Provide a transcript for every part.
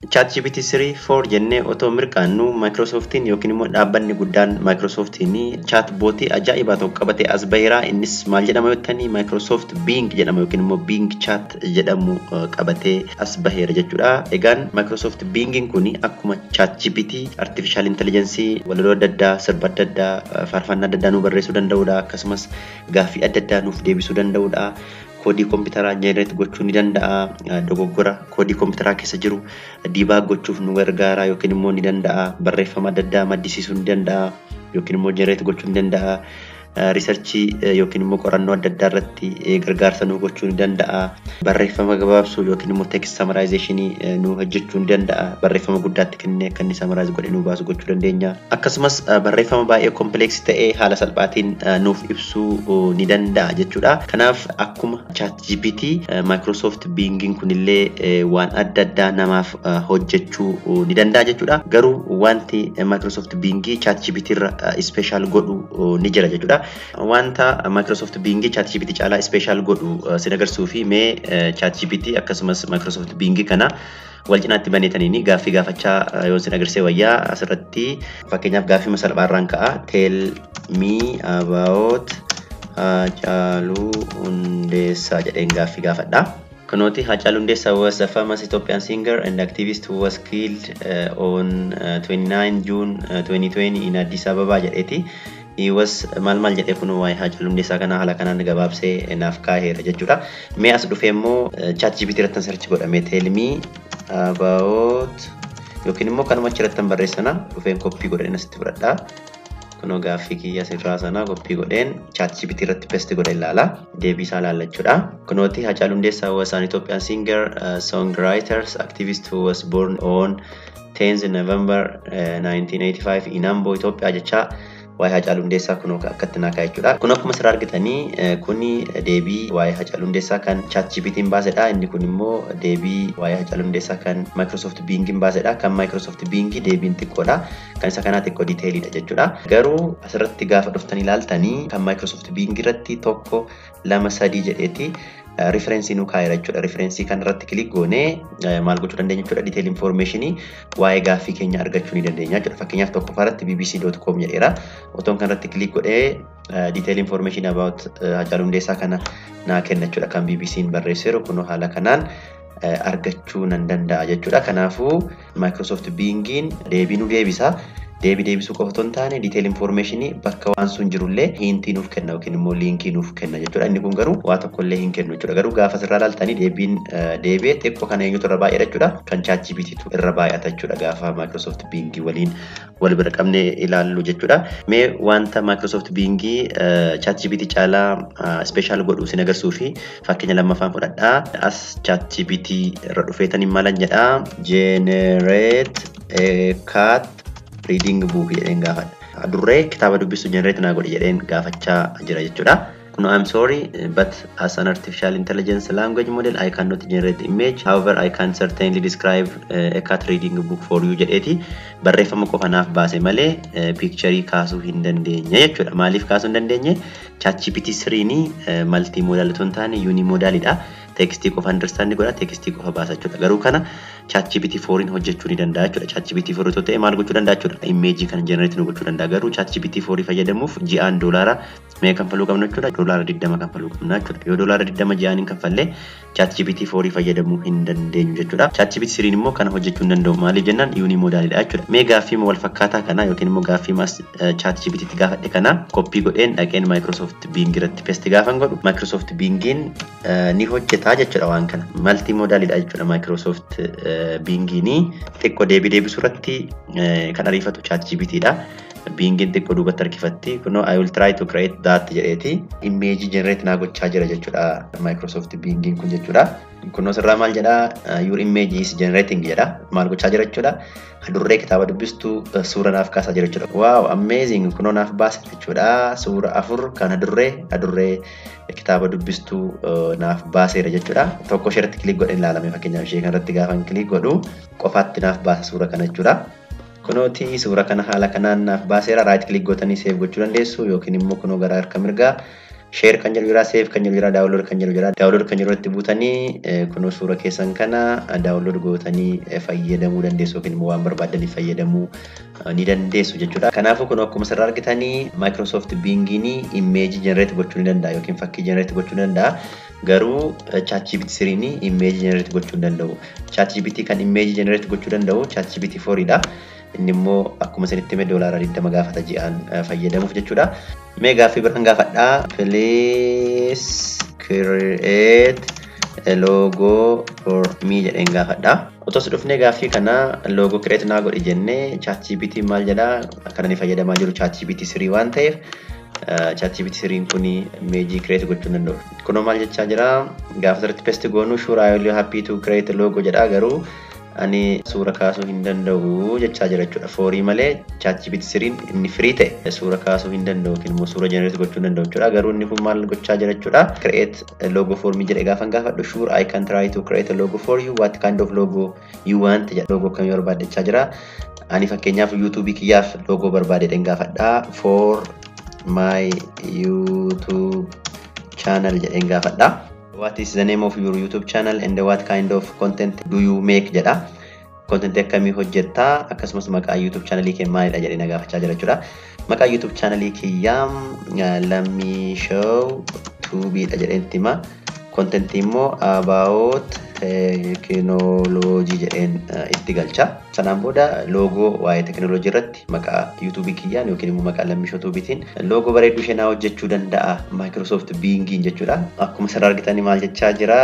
ChatGPT 3 jennee otoo mirkaannu Microsoftiin yookiin immoo dhaabbanni guddaan Microsoftiin chatbootii ajaa'ibaa tokko qabatee as bahiraa. Innis maal jedhama jettanii Microsoft Bing jedhama yookiin immoo Bing Chat jedhamu qabatee as baheera jechuudha. Egaan Microsoft Bingin kun akkuma ChatGPT artificial intelligence walaloo adda addaa, sirba adda addaa, faarfannaa adda addaa nu barreessuu danda'udha. Akkasumas gaaffii adda addaa nuuf deebisuu danda'udha. Koodii kompiitaraa generate gochuu ni danda'a. Dogoggora koodii kompiitaraa keessa jiru debug gochuuf nu gargaara yookiin immoo ni danda'a. Barreeffama adda addaa maddisiisuu ni danda'a yookiin immoo generate gochuu ni danda'a. Researchii yookiin immoo qorannoo adda addaa irratti gargaarsa nu gochuu ni danda'a. Barreeffama gabaabsuu yookiin immoo text summarization nu hojjechuu ni danda'a. Barreeffama guddaatti kennee akka inni summarize godhee nu baasu gochuu dandeenya. Akkasumas barreeffama baay'ee complex ta'ee haala salphaatiin nuuf ibsuu ni danda'a jechuudha. Kanaaf akkuma ChatGPT Microsoft Bingin kunillee waan adda addaa namaaf hojjechuu ni danda'a jechuudha. Garuu wanti Microsoft Bingi ChatGPT irra special godhu ni jira jechuudha. Wanta Microsoft Bing ChatGPT caalaa special godhu sin agarsiisuu fi mee ChatGPT akkasumas Microsoft Bing kana wal cinaatti baneetaniini gaaffii gaafachaa yoo sin agarsiisee wayyaa asirratti fakkeenyaaf gaaffii masalphaarraan ka'a. Tell me about Haacaaluu Hundeessaa jedheen gaaffii gaafadha. Kunooti Haacaaluu Hundeessaa was a famous Ethiopian singer and activist who was killed on 29 June 2020 in Addis Ababa jedheeti. He was mal jedhee kun waa'ee Haacaaluu Hundeessaa kana haala kanaan gabaabsee naaf kaa'eera jechuudha. Mee as dhufee immoo ChatGPT irratti search godhamee tell me about yookiin immoo kanuma achirratti barreessana dhufeen koppii godheen asitti fudhadha. Kunoo gaaffii kiyya sirraa sana koppii godheen ChatGPT irratti paste godheen ilaala. Deebii isaa ilaalla jechuudha. Kunooti Haacaaluu Hundeessaa was an Ethiopian singer, songwriter, activist who was born on 10th November 1985 in Ambo, Ethiopia jecha waa'ee Haacaaluu Hundeessaa kun akkatti naa kaa'e jechuudha. Kun akkuma sirraa argitanii kuni deebii waa'ee Haacaaluu Hundeessaa kan ChatGPT'n baasedha. Inni kun immoo deebii waa'ee Haacaaluu Hundeessaa kan Microsoft Bing'n baasedha. Kan Microsoft Bing deebiin xiqqoodha. Kan isa kanaa xiqqoo detailidha jechuudha. Garuu asirratti gaafa dhuftanii ilaaltanii kan Microsoft Bing irratti 1 2 3 jedheeti reference nu kaa'eera jechuudha. Reference kan irratti click goonee maal gochuu dandeenya jechuudha. Detail information waa'ee gaaffii keenya argachuu ni dandeenya jechuudha. Fakkeenyaaf tokkoffaarratti bbc.com jedheera. Otoon kan irratti click godhee detail information about Haacaaluu Hundeessaa kana naa kenna jechuudha. Kan BBC'n barreesseeru kun haala kanaan argachuu nan danda'a jechuudha. Kanaafuu Microsoft Bing'n deebii nu deebisa. Deebisuu qofa otoo hin taane detail information bakka waan sun jirullee hintii nuuf kenna yookiin immoo liinkii nuuf kenna jechuudha. Inni kun garuu waa tokkollee hin kennu jechuudha. Garuu gaafa sirraa ilaaltanii deebiin deebi'ee xiqqoo kana eenyutu irra baay'eedha jechuudha. Kan ChatGPTtu irra baay'ata jechuudha gaafa Microsoft Bing waliin wal bira qabnee ilaallu jechuudha. Mee wanta Microsoft Bing ChatGPT caalaa special godhu sin agarsiisuu fi fakkeenya lammaffaan fudhadhaa. As ChatGPT irra dhufeetanii maalan jedhaa generate a cat reading book jedheen gaafadha. Durree kitaaba dubbisuu generate naa godhe jedheen gaafachaa jira jechuudha. No, I'm sorry, but as an artificial intelligence language model, I cannot generate image. However, I can certainly describe a cat reading book for you jedheeti. Barreeffama qofa naaf baase malee picture kaasuu hin dandeenye jechuudha. Maaliif kaasuu hin dandeenye? ChatGPT 3 multimodal otoo hin taane unimodalidha. Tekstii qofa understand godha, tekstii qofa baasa jechuudha. Garuu kana ChatGPT 4 hojjechuu ni danda'a jechuudha. ChatGPT 4 otoo ta'e maal gochuu danda'a jechuudha? Image kana generate nu gochuu danda'a. Garuu ChatGPT 4 fayyadamuuf ji'aan $1 mee kanfaluu qabna jechuudha. $20 kanfaluu qabna jechuudha. Yoo $20 ji'aan hin kanfalle ChatGPT 4 fayyadamuu hin dandeenyu jechuudha. ChatGPT 3 immoo kana hojjechuu hin danda'u. Maaliif jennaan unimodalidha jechuudha. Mee gaaffii wal fakkaataa kana yookiin immoo gaaffii ChatGPT tti gaafadhe kana koppii godheen dhaqeen Microsoft Bing irratti paste gaafan godhu Microsoft Bing'n ni hojjeta jechuudha waan kana. Multimodalidha jechuudha Microsoft Bing'n xiqqoo deebisuu irratti kan ariifatu ChatGPT dha. Bing'n xiqqoo duubatti harkifatti kunoo I will try to create that jedheeti image generate naa gochaa jira jechuudha Microsoft Bing'n kun jechuudha. Kunoo sirraa maal jedhaa your image is generating jedha maal gochaa jira jechuudha. Durree kitaaba dubbistuu suura naaf kaasaa jira jechuudha. Wow, amazing! Kunoo naaf baase jechuudha. Suura 4 kan durree kitaaba dubbistuu naaf baaseera jechuudha. Tokko isheerratti click godheen ilaalame fakkeenyaaf ishee kanarratti gaafan click godhu qofaatti naaf baasa suura kana jechuudha. Kunooti suura kana haala kanaan naaf baaseera. Right click gootanii save gochuu dandeessu yookiin immoo kunoo gara harka mirgaa share kan jedhu jira, save kan jedhu jira, download kan jedhu jira. Download kan jedhu irratti buutanii kunoo suura keessan kana download gootanii fayyadamuu dandeessu yookiin immoo waan barbaadanii fayyadamuu ni dandeessu jechuudha. Kanaafuu kun akkuma asirraa argitanii Microsoft Bing'ini image generate gochuu ni danda'a yookiin fakkii generate gochuu ni danda'a. Garuu ChatGPT 3 image generate gochuu hin danda'u. ChatGPT kan image generate gochuu danda'u ChatGPT 4 dha. Inni immoo akkuma isinitti hime $20 gaafata ji'aan fayyadamuuf jechuudha. Mee gaaffii biraan gaafadhaa. Please create a logo for me jedheen gaafadhaa. Otoo si dhufnee gaaffii kana logo create naa godhi jennee ChatGPT maal jedhaa akkana ni fayyadamaa jiru ChatGPT 3 waan ta'eef ChatGPT 3 kuni image create gochuu danda'u. Kunoo maal jechaa jira gaafa irratti paste goonu sure I will be happy to create a logo jedhaa garuu ani suura kaasuu hin danda'u jechaa jira jechuudha. Foorii malee ChatGPT 3 inni free ta'e suura kaasuu hin danda'u yookiin immoo suura generate gochuu danda'u jechuudha. Garuu inni kun maal gochaa jira jechuudha. Create a logo for me jedhee gaafan gaafadhu sure I can try to create a logo for you. What kind of logo you want jedha. Logo kamii barbaadechaa jira. Ani fakkeenyaaf YouTube kiyyaaf logo barbaadeen gaafadhaa. For my YouTube channel jedheen gaafadhaa. What is the name of your YouTube channel and what kind of content do you make jedha. Content akkamii hojjettaa akkasumas maqaa YouTube channel kee maalidha jedhee na gaafachaa jira jechuudha. Maqaa YouTube channel kiyyaa Lammii Show 2B dha jedheen hima. Content immoo about technology jedheen itti galcha. Sanaan booda logo waa'ee technology irratti maqaa YouTube kiyyaan yookiin immoo maqaa Lammii Show 2Btiin logo bareedu ishee naa hojjechuu danda'a Microsoft Bing'iin jechuudha. Akkuma asirraa argitanii maal jechaa jira.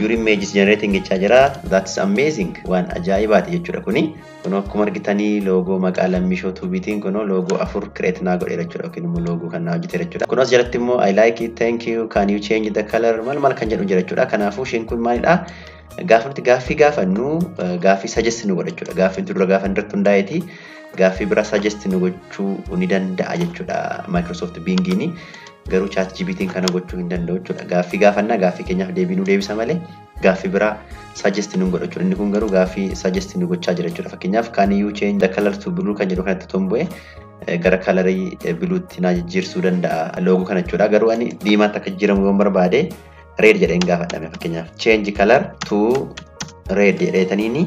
Your image is generating jechaa jira. That's amazing. Waan ajaa'ibaati jechuudha kuni. Kunoo akkuma argitanii logo maqaa Lammii Show 2Btiin kunoo logo 4 create naa godheera jechuudha yookiin immoo logo kan naa hojjeteera jechuudha. Kunoos jalatti immoo I like it, thank you, can you change the color maal kan jedhu jira jechuudha. Kanaafuu isheen kun maalidha? Gaafa nuti gaaffii gaafannu gaaffii suggest nu godha jechuudha. Gaaffiin dura gaafa irratti hundaa'eeti gaaffii bira suggest nu gochuu ni danda'a jechuudha Microsoft Bing'ini. Garuu ChatGPT kana gochuu hin danda'u jechuudha. Gaaffii gaafannaa gaaffii keenyaaf deebii nu deebisa malee gaaffii bira suggest nu godha jechuudha. Inni kun garuu gaaffii suggest nu gochaa jira jechuudha. Fakkeenyaaf can you change the color to blue kan jedhu kanatti tombo'e gara kalarii bluutti na jijjiirsuu danda'a logo kana jechuudha. Garuu ani diimaatti akka jijjiiramu yoo barbaade red jedheen gaafadhame fakkeenyaaf change color to red jedheetaniini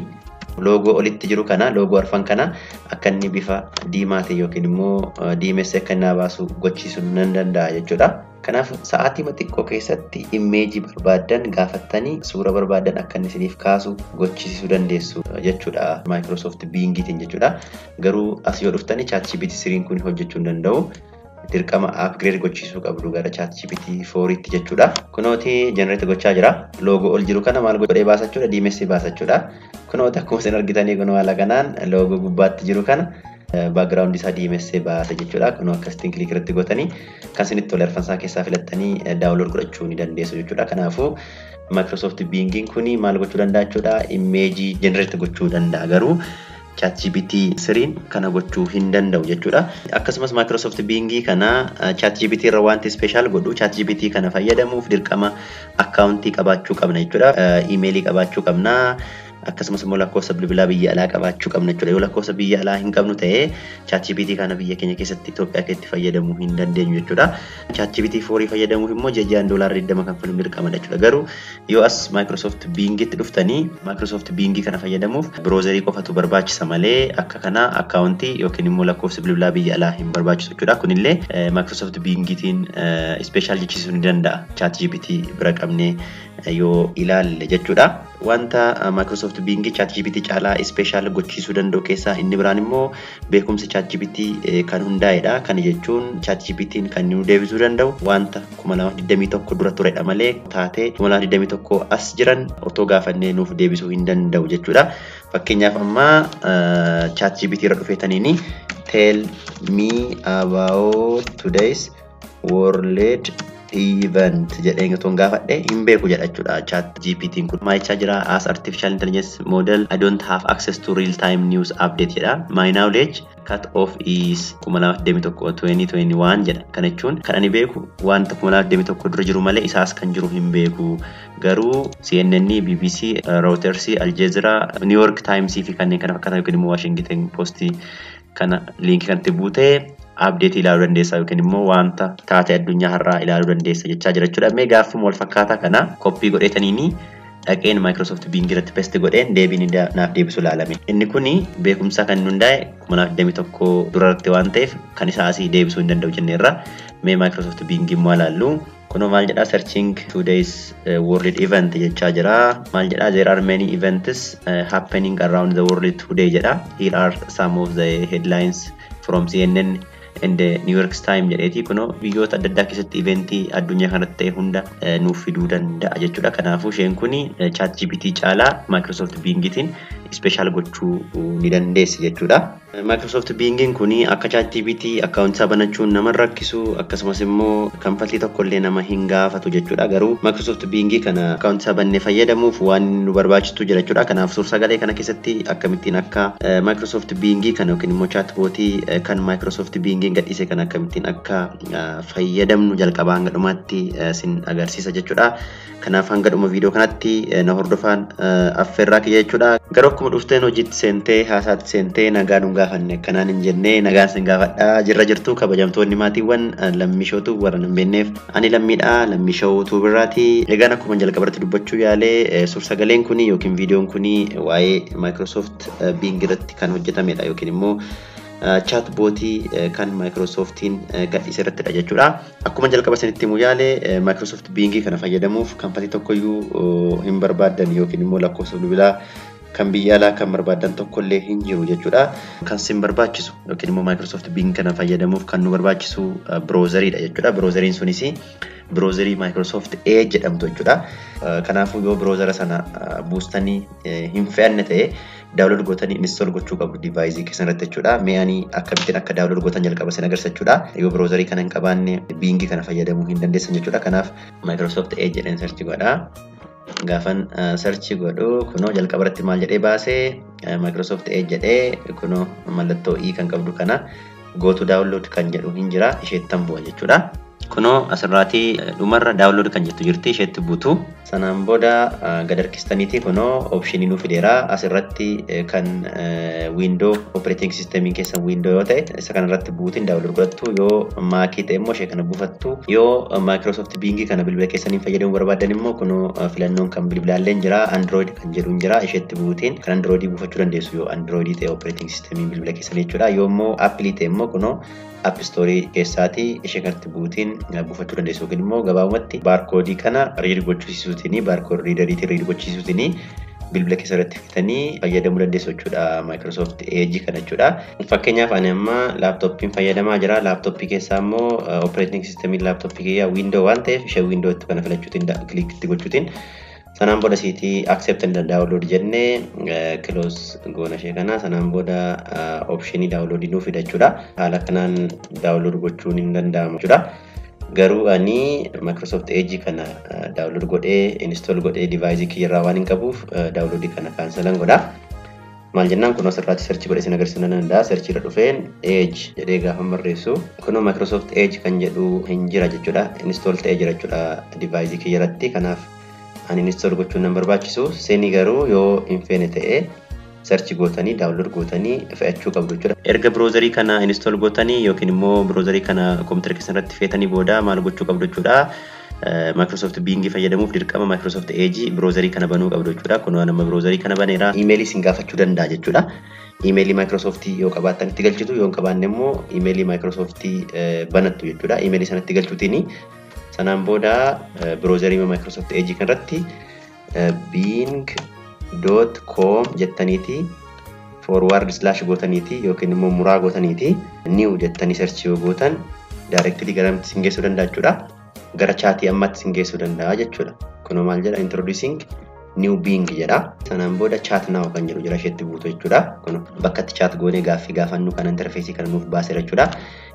logo olitti jiru kana logo arfan kana akka inni bifa diimaa ta'e yookiin immoo diimessee akka inni baasu gochiisuu nan danda'a jechuudha. Kanaaf sa'aatii xiqqoo keessatti image barbaadan gaafattanii suura barbaadan akka inni isiniif kaasu gochiisuu dandeessu jechuudha Microsoft Bing'itiin jechuudha. Garuu as yoo dhuftanii ChatGPT 3 kun hojjechuu hin danda'u. Dirqama upgrade gochiisuu qabdu gara ChatGPT 4tti jechuudha. Kunooti generate gochaa jira. Logo ol jiru kana maal godhee baasachuudha diimessee baasachuudha. Kunooti akkuma isin argitanii kunoo haala kanaan logo gubbaatti jiru kana background isaa diimessee baasa jechuudha. Kunoo akkasitiin click irratti gootanii kan isinitti tole arfansaa keessaa filattanii download godhachuu ni dandeessu jechuudha. Kanaafuu Microsoft Bing'iin kuni maal gochuu danda'a jechuudha image generate gochuu danda'a garuu ChatGPT 3 kana gochuu hin danda'u jechuudha. Akkasumas Microsoft Bing'i kana ChatGPT irra wanti special godhu ChatGPT kana fayyadamuuf dirqama accountii qabaachuu qabna jechuudha. Emailii qabaachuu qabna. Akkasumas immoo lakkoofsa bilbilaa biyya alaa qabaachuu qabna jechuudha. Yoo lakkoofsa biyya alaa hin qabnu ta'e ChatGPT kana biyya keenya keessatti Itoophiyaa keessatti fayyadamuu hin dandeenyu jechuudha. ChatGPT 4 fayyadamuuf immoo jejjaan $20 kanfaluun dirqamadha jechuudha. Garuu yoo as Microsoft Bing'itti dhuftanii Microsoft Bing'i kana fayyadamuuf browserii qofatu barbaachisa malee akka kana accountii yookiin immoo lakkoofsa bilbilaa biyya alaa hin barbaachisu jechuudha. Kunillee Microsoft Bing'itiin special jechiisuu ni danda'a. ChatGPT bira qabnee yoo ilaalle jechuudha. Wanta Microsoft Bing'i ChatGPT caalaa special gochiisuu danda'u keessaa inni biraan immoo beekumsa ChatGPT kan hundaa'edha. Kana jechuun ChatGPT'n kan nu deebisuu danda'u wanta 2021 dura turedha malee taatee 2021 as jiran otoo gaafannee nuuf deebisuu hin danda'u jechuudha. Fakkeenyaaf amma ChatGPT irra dhufeetaniini tell me about today's world event jedheen otoo gaafadhe hin beeku jedha jechuudha. ChatGPT'n kun maal jechaa jira? As artificial intelligence model I don't have access to real time news update jedha. My knowledge cut off is 2021 jedha. Kana jechuun kan ani beeku wanta 2021 dura jiru malee isaas kan jiru hin beeku. Garuu CNN, BBC, Reuters, Al Jazeera, New York Times fi kanneen kana fakkaatan yookiin immoo Washington Post kana linkii kanatti buutee update ilaaluu dandeessa yookiin immoo wanta taate addunyaa har'aa ilaaluu dandeessa jechaa jira jechuudha. Mee gaaffuma wal fakkaataa kana koppii godheetaniini dhaqeen Microsoft Bing irratti paste godheen deebiin naaf deebisu ilaalame. Inni kuni beekumsa kan hundaa'e 2021 durarratti waan ta'eef kan isaa asii deebisuu hin danda'u jenneerra. Mee Microsoft Bing immoo ilaallu. Kuno maal jedha searching today's world event jechaa jira. Maal jedha there are many events happening around the world today jedha. Here are some of the headlines from CNN and the New York Times jedheeti. Kuno biyyoota adda addaa keessatti eventii addunyaa kanatti ta'e hunda nuuf fiduu danda'a jechuudha. Kanaafuu isheen kuni ChatGPT caalaa Microsoft Bingitiin special gochuu ni dandeessi jechuudha. Microsoft Bingin kuni akka ChatGPT akkaawuntii banachuun nama rakkisu akkasumas immoo kanfaltii tokkollee nama hin gaafatu jechuudha. Garuu Microsoft Bingi kana akkaawuntii bannee fayyadamuuf waan nu barbaachisu jira jechuudha. Kanaaf suur-sagalee kana keessatti akkamittiin akka Microsoft Bingi kana yookiin immoo chatbootii kan Microsoft Bingin gadhiise kan akkamittiin akka fayyadamnu jalqabaa hanga dhumaatti sin agarsiisa jechuudha. Kanaaf hanga dhuma viidiyoo kanatti na hordofaan affeerraa kiyya jechuudha. Garuu akkuma dhufteen hojiitti seentee haasaatti seentee nagaa nu gaafanne kanaan hin jennee nagaan sin gaafadhaa jirra jirtu kabajamtoonni maatiiwwan lammishootu warra hin beekneef ani lammiidha lammishootu biraati. Egaan akkuma jalqabarratti dubbachuu yaalee suur-sagaleen kuni yookiin viidiyoon kuni waa'ee Microsoft Bing irratti kan hojjetamedha yookiin immoo chatbootii kan Microsoftiin gadhiise irrattidha jechuudha. Akkuma jalqaba isinitti himuu yaalee Microsoft Bing kana fayyadamuuf kanfaltii tokkoyyuu hin barbaadan yookiin immoo lakkoofsa bilbilaa kan biyya alaa kan barbaadan tokkollee hin jiru jechuudha. Kan sin barbaachisu yookiin immoo Microsoft Bing kana fayyadamuuf kan nu barbaachisu browseriidha jechuudha. Browseriin sunis browserii Microsoft Edge jedhamtu jechuudha. Kanaafuu yoo browsera sana buustanii hin fe'anne ta'e download gootanii install gochuu qabdu device keessan irratti jechuudha. Mee ani akkamittiin akka download gootan jalqaba sin agarsiisa jechuudha. Yoo browserii kana hin qabaanne Bing kana fayyadamuu hin dandeessan jechuudha. Kanaaf Microsoft Edge jedheen search godhaa. Gaafan search godhu kunoo jalqabarratti maal jedhee baasee Microsoft Edge jedhee kunoo mallattoo i kan qabdu kana go to download kan jedhu hin jira isheettan bu'a jechuudha. Kuno asirraati dhumarra download kan jettu jirti isheetti buutu. Sanaan booda gad harkistaniiti kuno optionii nuuf fideera asirratti kan window operating system keessa window yoo ta'e isa kanarratti buutiin download godhattu yoo maakii ta'e immoo ishee kana buufattu yoo Microsoft Bing kana bilbila keessaniin fayyadamuu barbaadan immoo kuno filannoon kan bilbilaallee jira Android kan jedhu jira isheetti buutiin kan Android buufachuu dandeessu yoo Android ta'e operating system bilbila keessanii jechuudha. Yoo immoo Apple ta'e immoo kuno App Store keessaati ishee kanatti buutiin buufachuu dandeessu yookiin immoo gabaabumatti baarkoodii kana read gochuusiisuutiin baarkood riidariitiin read gochuusiisuutiin bilbila keessa irratti fitanii fayyadamuu dandeessu jechuudha Microsoft Edge kana jechuudha. Fakkeenyaaf ani amma laaptooppiin fayyadamaa jira. Laaptooppii keessaa immoo operating system laaptooppii kiyyaa window waan ta'eef ishee window itti kana filachuutiin kliikii gochuutiin sanaan booda siitii accept and download jennee close goona ishee kana sanaan booda optionii download nuuf fida jechuudha. Haala kanaan download gochuun hin danda'amu jechuudha. Garuu ani Microsoft Edge kana download godhee install godhee device kiyyarraa waan hin qabuuf download kana cancel godha. Maal jennaan kun asirratti search godhee sin agarsiisuu danda'a. Search irra dhufeen Edge jedhee gaafa barreessu kun Microsoft Edge kan jedhu hin jira jechuudha. Install ta'ee jira jechuudha device kiyyarratti. Kanaaf ani install gochuun nan barbaachisu. Seni garuu yoo hin feene ta'e search gootanii download gootanii fe'achuu qabdu jechuudha. Erga browserii kana install gootanii yookiin immoo browserii kana kompiitara keessan irratti feetanii booda maal gochuu qabdu jechuudha. Microsoft Bing fayyadamuuf dirqama Microsoft Edge browserii kana banuu qabdu jechuudha. Kun nama browserii kana baneera emailii sin gaafachuu danda'a jechuudha. Emailii Microsoft yoo qabaattan itti galchitu yoo hin qabaanne immoo emailii Microsoft banattu jechuudha. Emailii sanatti galchuutiin sanaan booda browserii Microsoft Edge kanarratti bing.com jettaniiti forward slash gootaniiti yookiin immoo muraa gootaniiti new jettanii search yoo gootan directly garamtti sin geessuu danda'a jechuudha. Gara chaatii ammatti sin geessuu danda'a jechuudha. Kun maal jedha introducing new Bing jedha. Sanaan booda chat now kan jedhu jira isheetti buutu jechuudha. Kun bakka itti chat goonee gaaffii gaafannu kan interface kana nuuf baasee jechuudha.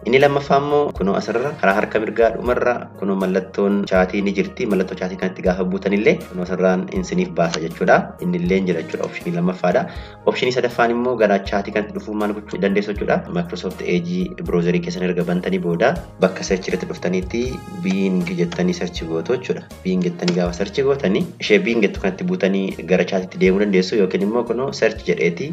Inni lammaffaa immoo kun asirra karaa harka mirgaa dhumarra kun mallattoon chaatii ni jirti. Mallattoo chaatii kanatti gaafa buutan illee kun asirraan insiniif baasa jechuudha. Inni illee jira jechuudha. Optionii lammaffaadha. Optionii sadaffaan immoo gara chaatii kanatti dhufuu maal gochuu dandeessu jechuudha. Microsoft Edge browserii keessan erga bantanii booda bakka search irratti dhuftaniitti Bing jettanii search gootu jechuudha. Bing jettanii gaafa search gootanii ishee Bing jettu kanatti buutanii gara chaatiitti deemuu dandeessu yookiin immoo kun search jedheeti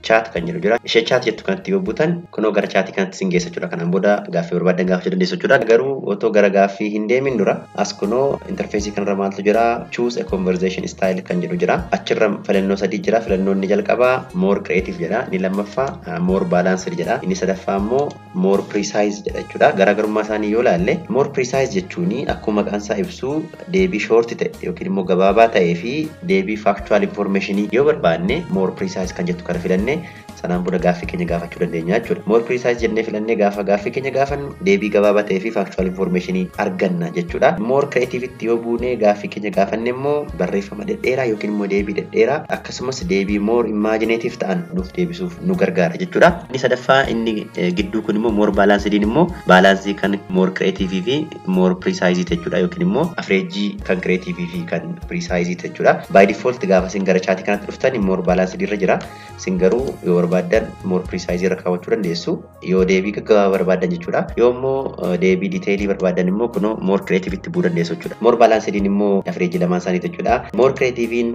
chat kan jedhu jira. Ishee chat jettu kanatti yoo buutan kunoo gara chat kanatti sin geessa jechuudha. Kanaan booda gaaffii barbaadan gaafachuu dandeessu jechuudha. Garuu otoo gara gaaffii hin deemin dura as kunoo interfeesii kanarra maaltu jira? Choose a conversation style kan jedhu jira. Achirra filannoo sadii jira. Filannoon inni jalqabaa more creative jedha. Inni lammaffaa more balanced jedha. Inni sadaffaa immoo more precise jedha jechuudha. Garaagarummaa isaanii yoo ilaalle more precise jechuun akkuma maqaan isaa ibsu deebii short ta'e yookiin immoo gabaabaa ta'ee fi deebii factual information yoo barbaanne more precise kan jettu kana filanne sanaan booda gaaffii keenya gaafachuu dandeenya jechuudha. More precise jennee filannee gaaffii keenya gaafannu deebii gabaabaa ta'ee fi factual information arganna jechuudha. More creative itti yoo buune gaaffii keenya gaafanne immoo barreeffama dhedheeraa yookiin immoo deebii dhedheeraa akkasumas deebii more imaginative ta'an nuuf deebisuuf nu gargaara jechuudha. Inni sadaffaa inni gidduu kun immoo more balanced immoo balanced kan more creative fi more precise jechuudha yookiin immoo average kan creative fi kan precise jechuudha. By default gaafa sin gara chat kanatti dhuftan more balanced irra jira. Sin garuu yoo barbaadan more precise irra kaawwachuu dandeessu. Yoo deebii gaggabaa barbaadan jechuudha. Yoo immoo deebii detailii barbaadan immoo kunoo more creative itti bu'uu dandeessu jechuudha. More balanced immoo average lamaan isaanii jechuudha. More creativein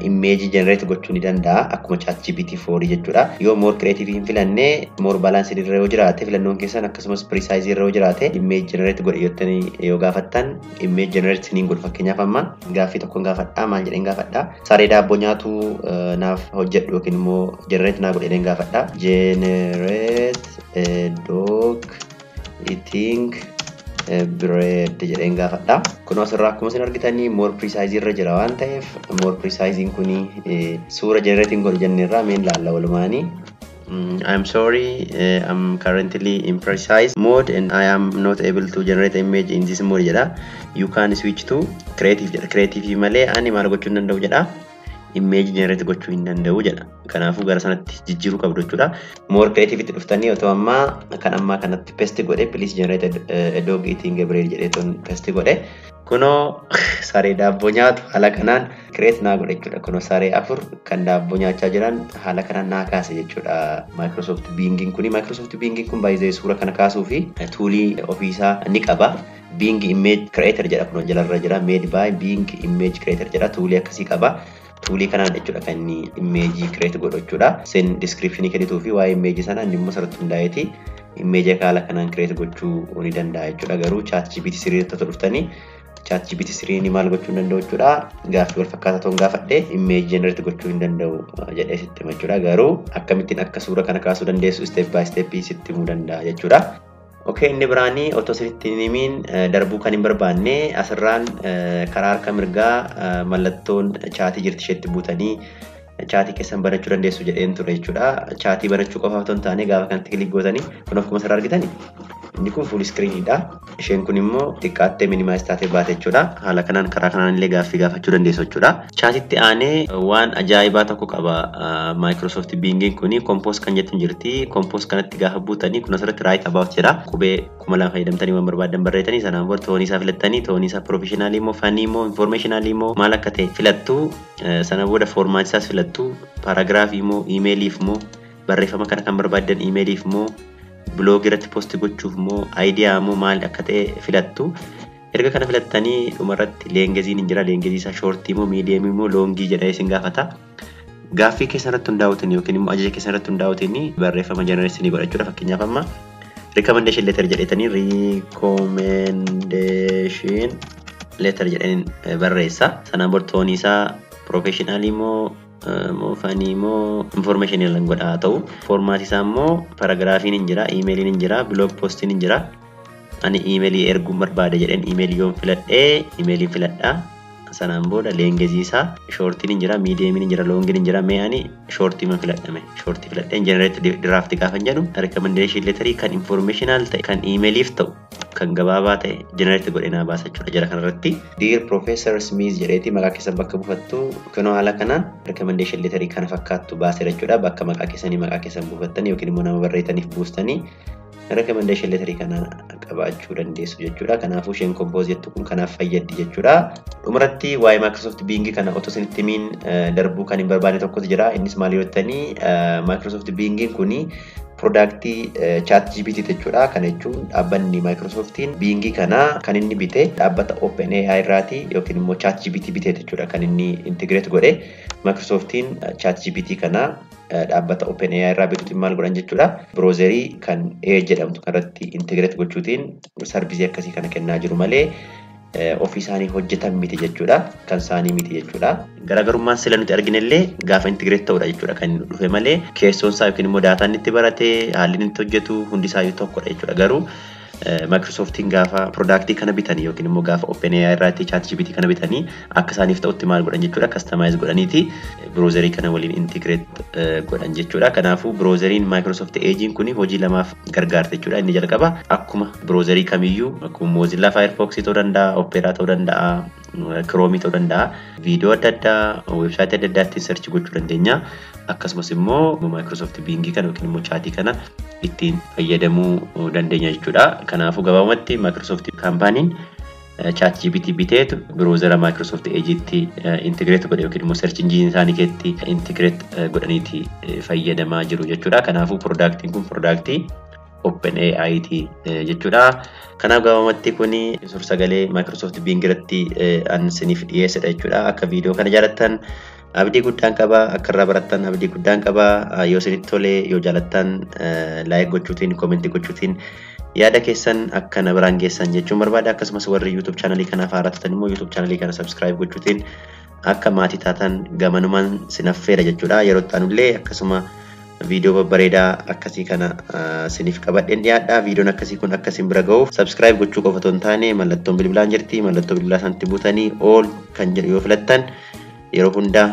image generate gochuu ni danda'a akkuma ChatGPT-4 jechuudha. Yoo more creative hin filanne more balanced irra yoo jiraate filannoon keessan akkasumas precise irra yoo jiraate image generate godhe yoo gaafattan image generate niin godhu. Fakkeenyaaf amma gaaffii tokkoon gaafadhaa maal jedheen gaafadhaa saree daabboo nyaatu naaf hojjedhu yookiin immoo generate naa godheen gaafadhaa generate a dog eating bread jedheen gaafadhaa. Kunoo asirraa akkuma isin argitanii more precise irra jira waan ta'eef more precise kuni suura generating godhu jenneerraa meen laalla walumaanii. I'm sorry, I'm currently in precise mode and I am not able to generate an image in this mode jedha. You can switch to creative jedha. Creative malee ani maal gochuu hin danda'u jedha. Image generate gochuu hin danda'u jedha. Kanaafuu gara sanatti jijjiiruu qabdu jechuudha. More creative itti dhuftanii otoo ammaa kanatti paste godhe please generate a dog eating a bread jedhee ton paste godhe. Kunoo saree daabboo nyaatu haala kanaan create naa godhe jechuudha. Kunoo saree 4 kan daabboo nyaachaa jiran haala kanaan naa kaase jechuudha. Microsoft Bing kun baay'ee suura kana kaasuu fi toolii ofiisaa ni qaba. Bing image creator jedha kunoo jalarra jira. Made by Bing image creator jedha. Toolii akkasii qaba. Toolii kanaan jechuudha kan inni image create godhu jechuudha. Sen description kennituu fi waa'ee image sanaa inni immoo sarratti hundaa'eeti image haala kanaan create gochuu ni danda'a jechuudha. Garuu ChatGPT-3 irratti dhuftanii ChatGPT-3 maal gochuu hin danda'u jechuudha. Gaaffii wal fakkaataa ta'uun gaafadhe image generate gochuu hin danda'u jedhee sitti hima jechuudha. Garuu akkamittiin akka suura kana kaasuu dandeessu step by step sitti himuu danda'a jechuudha. Okay, inni biraanii otoo isinitti himiin darbuu kan hin barbaanne asirraan karaa harka mirgaa mallattoon chaatii jirti isheetti buutanii chaatii keessan banachuu dandeessu jedheen ture jechuudha. Chaatii banachuu qofa otoo hin taane gaafa kanatti kilik gootanii kun akkuma asirraa argitani. Inni kun full screen dha. Isheen kun immoo xiqqaattee minimize taatee baate jechuudha. Haala kanaan karaa kanaan illee gaaffii gaafachuu dandeessu jechuudha. Chaatitti aanee waan ajaa'ibaa tokko qaba Microsoft Bing kuni compose kan jettu jirti. Compose kanatti gaafa buutanii kun asirratti write about jedha. Qubee 2000 fayyadamtanii waan barbaadan barreessanii sanaan booda toonii isaa filattanii toonii isaa professional immoo funny immoo informational immoo maal akka ta'e filattu sana booda format isaas filattu paragraph immoo emailiif immoo barreeffama kana kan barbaadan emailiif immoo blog irratti post gochuuf immoo idea immoo maal akka ta'e filattu. Erga kana filattanii dhumarratti leengeziin hin jira. Leengezii isaa short immoo medium immoo long jedhee isin gaafata. Gaaffii keessan irratti hundaa'uutiin yookiin immoo ajaja keessan irratti hundaa'uutiin barreeffama generate ni godhachuudha. Fakkeenyaaf amma recommendation letter jedhetanii recommendation letter jedheen barreessa. Sanaan booda toonii isaa professional immoo funny immoo information illee godhaa ta'u. Formaat isaa immoo paragraafiin hin jira, emailiin hin jira, blog postiin hin jira. Ani emailii erguun barbaada jedheen emailii yoon filadhee emailiin filadhaa. Sanaan booda leengezii isaa shortiin hin jira, mediumiin hin jira, longiin hin jira. Mee ani shortii man filadhame. Shortii filadheen generate draft gaafan jedhu recommendation letterii kan informational ta'e kan emailiif ta'u kan gabaabaa ta'e generate godhee naa baasa jechuudha. Jara kanarratti Dear Professor Smith jedheeti maqaa keessan bakka buufattu kunoo haala kanaan recommendation letterii kana fakkaattu baasee jechuudha. Bakka maqaa keessan buufattanii yookiin immoo nama barreessaniif buustanii recommendation letterii kana qabaachuu dandeessu jechuudha. Kanaafuu isheen compose jettu kun kanaaf fayyaddi jechuudha. Dhumarratti waa'ee Microsoft Bing kana otoo isinitti himiin darbuu kan hin barbaanne tokkotu jira. Innis maal yoo jettanii Microsoft Bing kuni product ChatGPT jechuudha. Kana jechuun dhaabbanni Microsoftiin Bing kana kan inni bite dhaabbata OpenAI irraati yookiin immoo ChatGPT bite jechuudha. Kan inni integrate godhe Microsoftiin ChatGPT kana dhaabbata OpenAI irraa bituutiin maal godhan jechuudha. Browserii kan Edge jedhamtu kanarratti integrate gochuutiin sarvisii akkasii kana kennaa jiru malee ofii isaanii hojjetan miti jechuudha. Kan isaanii miti jechuudha. Garaagarummaan sila nuti arginellee gaafa integrate ta'uudha jechuudha kan inni dhufe malee keessoon isaa yookiin immoo daataan itti barate haalli inni itti hojjetu hundi isaa tokkodha jechuudha. Garuu Microsoftiin gaafa product kana bitanii yookiin immoo gaafa OpenAI irraatti ChatGPT kana bitanii akka isaaniif ta'utti maal godhan jechuudha. Customize godhaniiti browserii kana waliin integrate godhan jechuudha. Kanaafuu browseriin Microsoft Edge'n kun hojii lamaaf gargaarti jechuudha. Inni jalqaba akkuma browserii kamiyyuu akkuma Mozilla Firefox ta'uu danda'a, Opera ta'uu danda'a, Chrome ta'uu danda'a, viidiyoo adda addaa, website adda addaatti search gochuu dandeenya. Akkasumas immoo Microsoft Bing kana yookiin immoo chat kana ittiin fayyadamuu dandeenya jechuudha. Kanaafuu gabaabumatti Microsoft kaampaaniin ChatGPT biteetu browsera Microsoft Edge'tti integrate godhe yookiin immoo search engine isaanii keessatti integrate godhaniiti fayyadamaa jiru jechuudha. Kanaafuu productiin kun productii OpenAI jechuudha. Kanaaf gabaabumatti kuni suur-sagalee Microsoft Bing irratti isiniif dhiyeessedha jechuudha. Akka viidiyoo kana jaalattan abdii guddaan qaba, akka irraa barattan abdii guddaan qaba. Yoo isinitti tole yoo jaalattan like gochuutiin comment gochuutiin yaada keessan akka na biraan geessan jechuun barbaada. Akkasumas warri YouTube channelii kanaaf haaraa taatan immoo YouTube channelii kana subscribe gochuutiin akka maatii taatan gamanumaan sinaffeera jechuudha. Yeroo ittaanullee akkasuma viidiyoo babbareedaa akkasii kana siniif qabadheen dhiyaadha. Viidiyoon akkasii kun akkasiin bira ga'uuf subscribe gochuu qofa otoo hin taane mallattoon bilbilaan jirti. Mallattoo bilbilaa sanatti buutanii all kan jedhu yoo filattan yeroo hundaa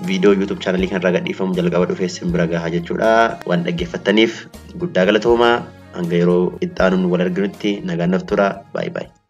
viidiyoo YouTube channelii kanarraa gadhiifamu jalqaba dhufee isin bira gahaa jechuudha. Waan dhaggeeffattaniif guddaa galatoomaa. Hanga yeroo itti aanuun wal arginutti nagaan nuuf tura. Bye bye.